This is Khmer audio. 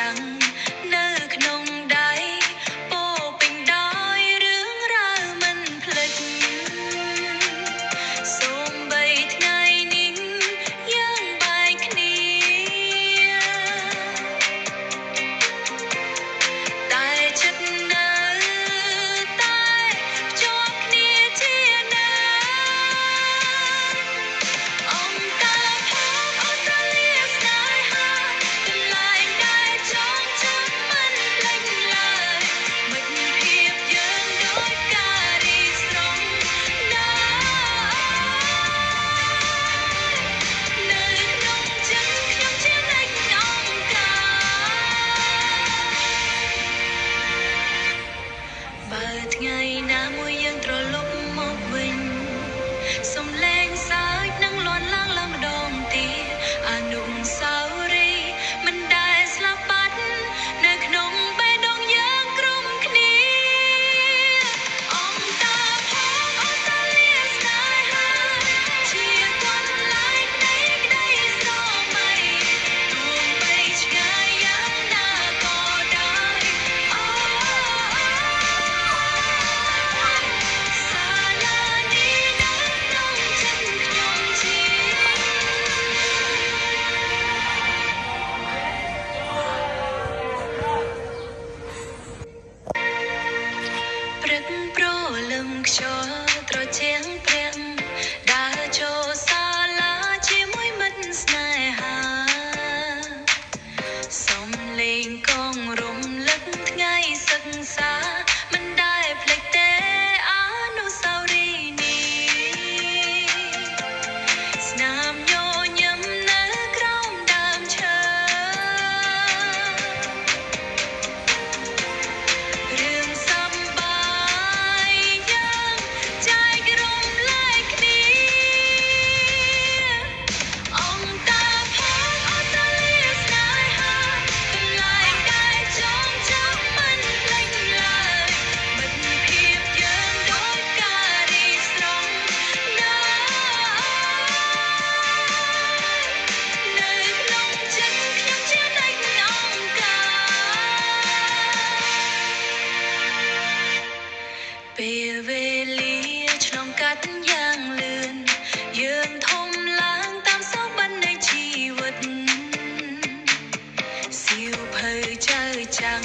ចាំងនៅក្នុងដៃពោពេញដោយរឿងរ៉ាវមិនភ្លេចសូម្បីថ្ងៃនេះយើងបែកគ្នាតែចិត្តនៅតែភ្ជាប់គ្នាជាណាអង្គការភពអូស្ត្រាលីស្នេហាកន្លែងដែលចងចាំមិនភ្លេចឡើយមិត្តភាពយើងដូចការរីស្រង់នៅក្នុងចិត្តខ្ញុំជានិច្ចអង្គការបើថ្ងៃណាមួយយើងត្រឡប់មកវិញសំឡេងសើចនឹងលាន់ឡើងម្ដងទៀតអនុស្សាវរីយ៍មិនដែលស្លាប់បាត់នៅក្នុងបេះដូងយើងក្រុមគ្នាអង្គការផងអូស្ត្រាលីស្នេហាជាកន្លែងនៃក្តីស្រមៃទោះបីឆ្ងាយយ៉ាងណាក៏ដោយសាលានេះនៅក្នុងចិត្តខ្ញុំជាព្រឹកព្រលឹមខ្យល់ត្រជាក់ព្រាំងដើរចូលសាលាជាមួយមិត្តស្នេហាសំឡេងកងរំលឹកថ្ងៃសិក្សាមិនដែលភ្លេចទេអនុស្សាវរីយ៍នេះស្នាមញញឹមនៅក្រោមដើមឈើរឿងសប្បាយយើងចែករំលែកគ្នាអង្គការផងអូស្ត្រាលីស្នេហាកន្លែងដែលចងចាំមិនភ្លេចឡើយមិត្តភាពយើងដូចការរីស្រង់នៅក្នុងចិត្តខ្ញុំជានិច្ចអង្គការពេលវេលាឆ្លងកាត់យ៉ាងលឿនយើងធំឡើងតាមសុបិននៃជីវិតសៀវភៅចៅចាំង